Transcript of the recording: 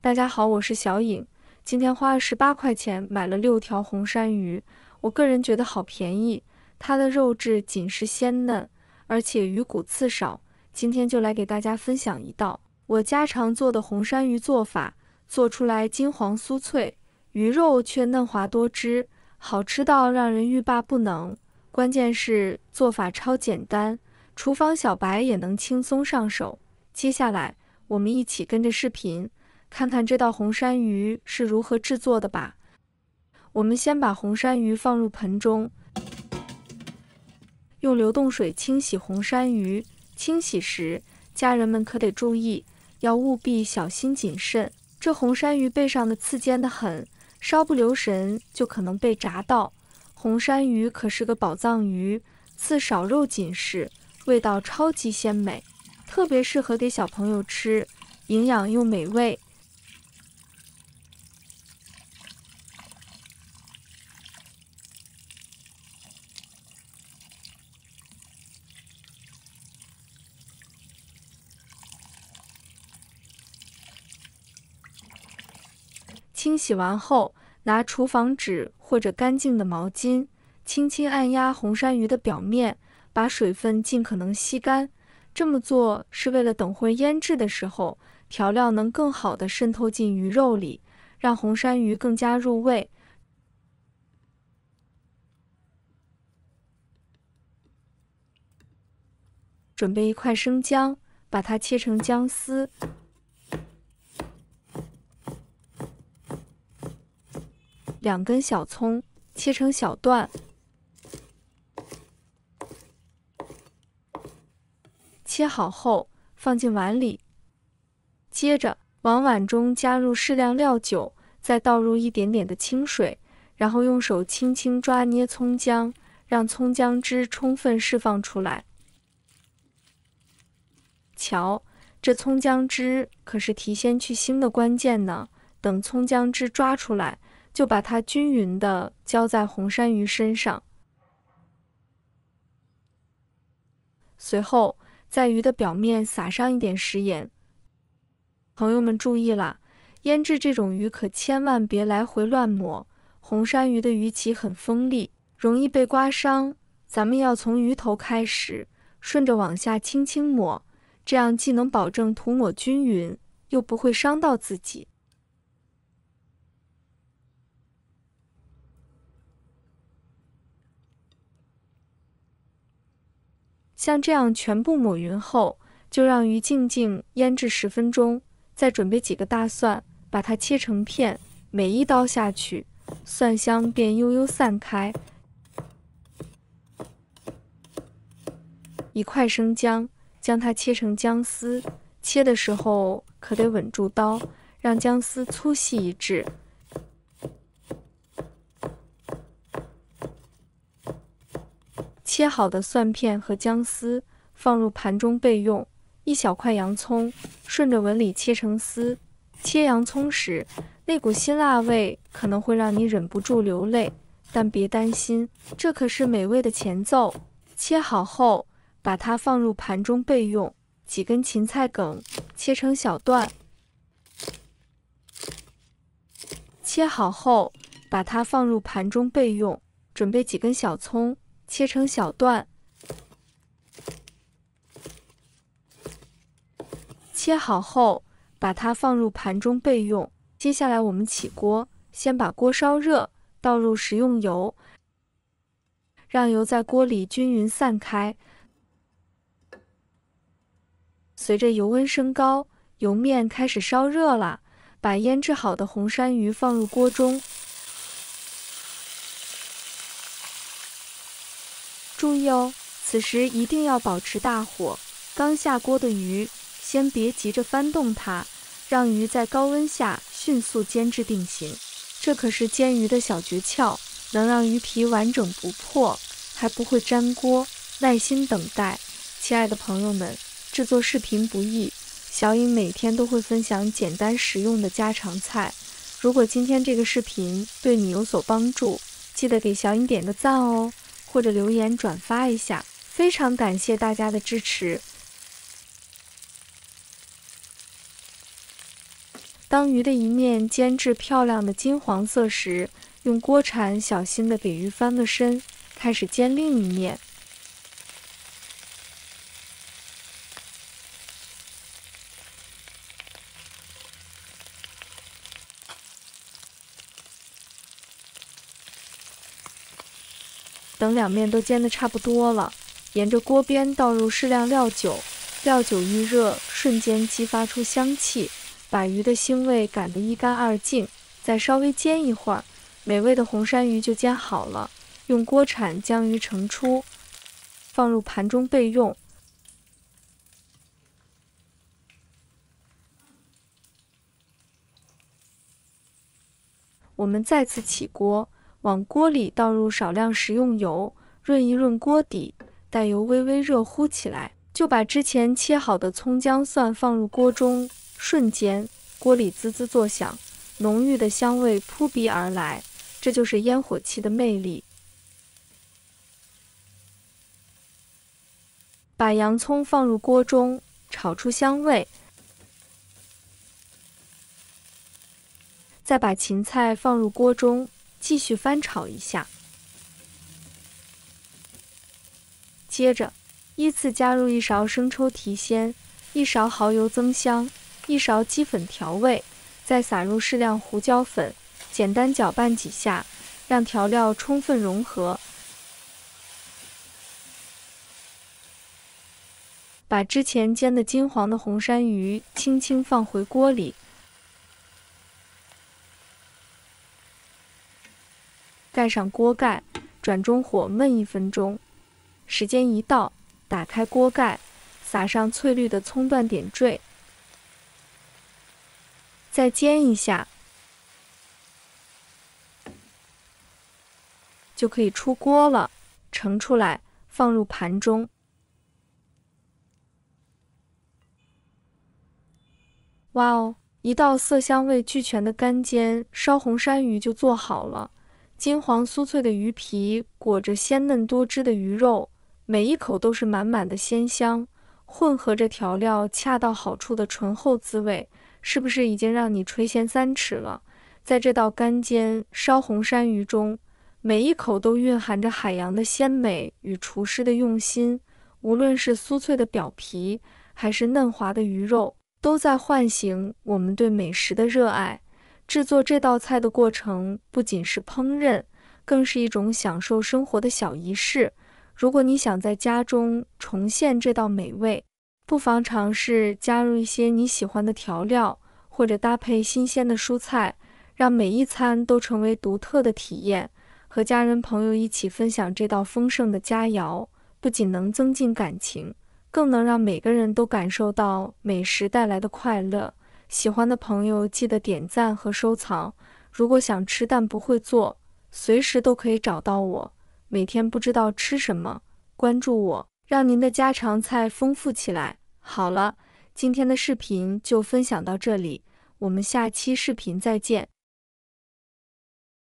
大家好，我是小颖。今天花了18块钱买了6条红鳝鱼，我个人觉得好便宜。它的肉质紧实鲜嫩，而且鱼骨刺少。今天就来给大家分享一道我家常做的红鳝鱼做法，做出来金黄酥脆，鱼肉却嫩滑多汁，好吃到让人欲罢不能。关键是做法超简单，厨房小白也能轻松上手。接下来我们一起跟着视频看看这道红鳝鱼是如何制作的吧。我们先把红鳝鱼放入盆中，用流动水清洗红鳝鱼。清洗时，家人们可得注意，要务必小心谨慎。这红鳝鱼背上的刺尖得很，稍不留神就可能被炸到。红鳝鱼可是个宝藏鱼，刺少肉紧实，味道超级鲜美，特别适合给小朋友吃，营养又美味。清洗完后，拿厨房纸或者干净的毛巾，轻轻按压红鳝鱼的表面，把水分尽可能吸干。这么做是为了等会腌制的时候，调料能更好地渗透进鱼肉里，让红鳝鱼更加入味。准备1块生姜，把它切成姜丝。2根小葱，切成小段。切好后放进碗里，接着往碗中加入适量料酒，再倒入一点点的清水，然后用手轻轻抓捏葱姜，让葱姜汁充分释放出来。瞧，这葱姜汁可是提鲜去腥的关键呢。等葱姜汁抓出来，就把它均匀地浇在红鳝鱼身上。随后，在鱼的表面撒上一点食盐。朋友们注意了，腌制这种鱼可千万别来回乱抹，红鳝鱼的鱼鳍很锋利，容易被刮伤。咱们要从鱼头开始，顺着往下轻轻抹，这样既能保证涂抹均匀，又不会伤到自己。像这样全部抹匀后，就让鱼静静腌制10分钟。再准备几个大蒜，把它切成片，每一刀下去，蒜香便悠悠散开。1块生姜，将它切成姜丝，切的时候可得稳住刀，让姜丝粗细一致。切好的蒜片和姜丝放入盘中备用。1小块洋葱，顺着纹理切成丝。切洋葱时，那股辛辣味可能会让你忍不住流泪，但别担心，这可是美味的前奏。切好后，把它放入盘中备用。几根芹菜梗，切成小段。切好后，把它放入盘中备用。准备几根小葱，切成小段。切好后，把它放入盘中备用。接下来我们起锅，先把锅烧热，倒入食用油，让油在锅里均匀散开。随着油温升高，油面开始烧热了，把腌制好的红鳝鱼放入锅中。注意哦，此时一定要保持大火，刚下锅的鱼先别急着翻动它，让鱼在高温下迅速煎至定型。这可是煎鱼的小诀窍，能让鱼皮完整不破，还不会粘锅。耐心等待，亲爱的朋友们，制作视频不易，小颖每天都会分享简单实用的家常菜。如果今天这个视频对你有所帮助，记得给小颖点个赞哦，或者留言转发一下，非常感谢大家的支持。当鱼的一面煎至漂亮的金黄色时，用锅铲小心地给鱼翻个身，开始煎另一面。等两面都煎得差不多了，沿着锅边倒入适量料酒，料酒一热，瞬间激发出香气，把鱼的腥味赶得一干二净。再稍微煎一会儿，美味的红鳝鱼就煎好了。用锅铲将鱼盛出，放入盘中备用。我们再次起锅，往锅里倒入少量食用油，润一润锅底，待油微微热乎起来，就把之前切好的葱姜蒜放入锅中，瞬间锅里滋滋作响，浓郁的香味扑鼻而来，这就是烟火气的魅力。把洋葱放入锅中，炒出香味，再把芹菜放入锅中，继续翻炒一下。接着，依次加入1勺生抽提鲜，1勺蚝油增香，1勺鸡粉调味，再撒入适量胡椒粉，简单搅拌几下，让调料充分融合。把之前煎的金黄的红鳝鱼轻轻放回锅里，盖上锅盖，转中火焖1分钟。时间一到，打开锅盖，撒上翠绿的葱段点缀，再煎一下，就可以出锅了。盛出来，放入盘中。哇哦，一道色香味俱全的干煎烧红鳝鱼就做好了。金黄酥脆的鱼皮裹着鲜嫩多汁的鱼肉，每一口都是满满的鲜香，混合着调料恰到好处的醇厚滋味，是不是已经让你垂涎3尺了？在这道干煎烧红鳝鱼中，每一口都蕴含着海洋的鲜美与厨师的用心，无论是酥脆的表皮，还是嫩滑的鱼肉，都在唤醒我们对美食的热爱。制作这道菜的过程不仅是烹饪，更是一种享受生活的小仪式。如果你想在家中重现这道美味，不妨尝试加入一些你喜欢的调料，或者搭配新鲜的蔬菜，让每一餐都成为独特的体验。和家人朋友一起分享这道丰盛的佳肴，不仅能增进感情，更能让每个人都感受到美食带来的快乐。喜欢的朋友记得点赞和收藏。如果想吃但不会做，随时都可以找到我。每天不知道吃什么，关注我，让您的家常菜丰富起来。好了，今天的视频就分享到这里，我们下期视频再见。